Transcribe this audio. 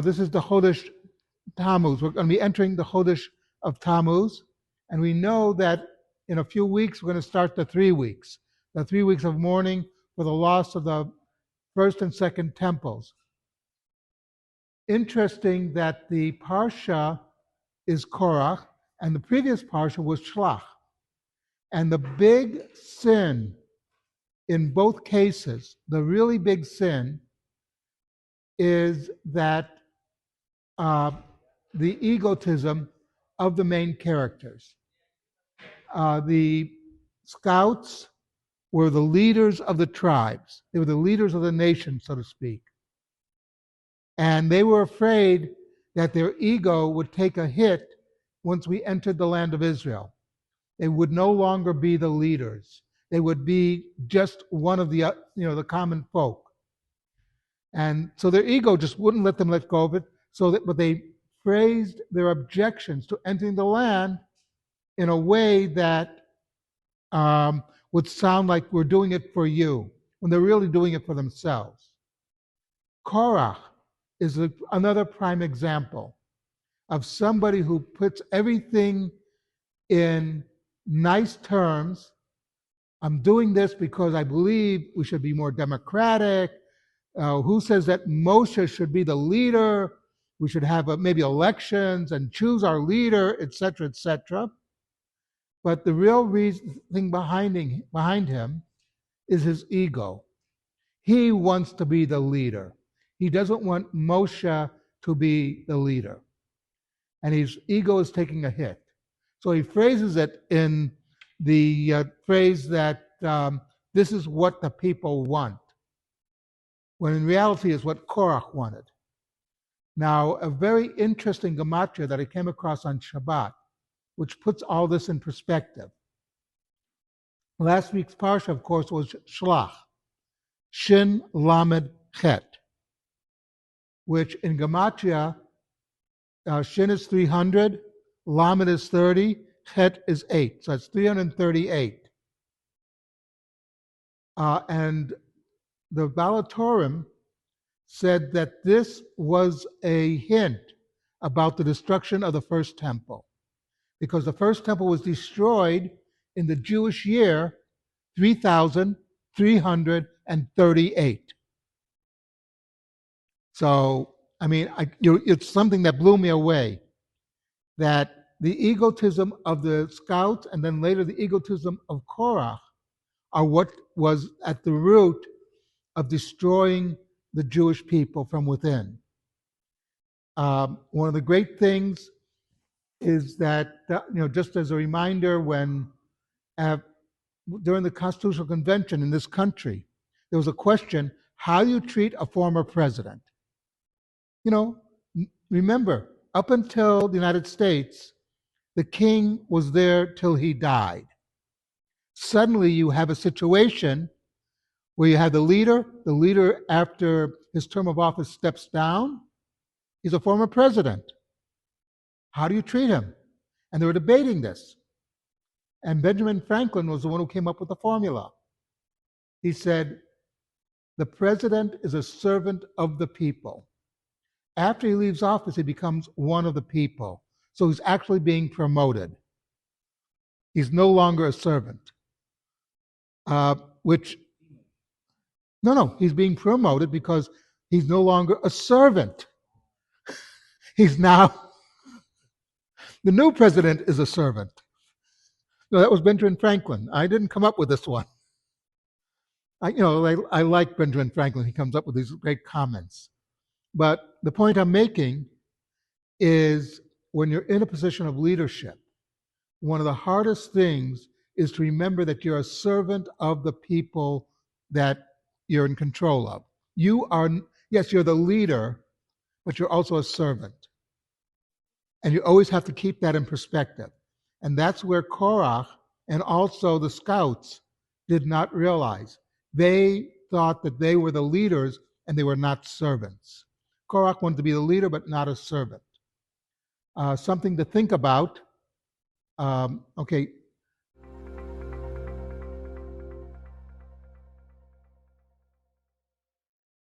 this is the Chodesh Tammuz. We're going to be entering the Chodesh of Tammuz, and we know that in a few weeks we're going to start the 3 weeks of mourning for the loss of the first and second temples. Interesting that the Parsha is Korah, and the previous Parsha was Shlach. And the big sin in both cases, the really big sin, is that the egotism of the main characters. The Scouts were the leaders of the tribes. They were the leaders of the nation, so to speak. And they were afraid that their ego would take a hit once we entered the land of Israel. They would no longer be the leaders. They would be just one of the common folk. And so their ego just wouldn't let them let go of it. But they phrased their objections to entering the land in a way that would sound like we're doing it for you, when they're really doing it for themselves. Korah is another prime example of somebody who puts everything in nice terms. I'm doing this because I believe we should be more democratic. Who says that Moshe should be the leader? We should have maybe elections and choose our leader, etc., etc. But the real thing behind him is his ego. He wants to be the leader. He doesn't want Moshe to be the leader. And his ego is taking a hit. So he phrases it in the phrase that this is what the people want, when in reality is what Korah wanted. Now, a very interesting gematria that I came across on Shabbat, which puts all this in perspective. Last week's parsha, of course, was Shlach, Shin Lamed Chet, which in gematria, Shin is 300, Lamed is 30, Chet is 8, so that's 338. And the Balatorim said that this was a hint about the destruction of the first temple, because the first temple was destroyed in the Jewish year 3,338. So, it's something that blew me away, that the egotism of the Scouts and then later the egotism of Korah are what was at the root of destroying the Jewish people from within. One of the great things is that, just as a reminder, when during the Constitutional Convention in this country, there was a question, how do you treat a former president? Remember, up until the United States, the king was there till he died. Suddenly you have a situation where you have the leader after his term of office steps down, he's a former president. How do you treat him? And they were debating this. And Benjamin Franklin was the one who came up with the formula. He said, the president is a servant of the people. After he leaves office, he becomes one of the people. So he's actually being promoted. He's no longer a servant. He's being promoted because he's no longer a servant. He's now, the new president is a servant. No, that was Benjamin Franklin. I didn't come up with this one. I like Benjamin Franklin. He comes up with these great comments. But the point I'm making is when you're in a position of leadership, one of the hardest things is to remember that you're a servant of the people that you're in control of. You're the leader, but you're also a servant. And you always have to keep that in perspective. And that's where Korah and also the Scouts did not realize. They thought that they were the leaders and they were not servants. Korah wanted to be the leader, but not a servant. Something to think about.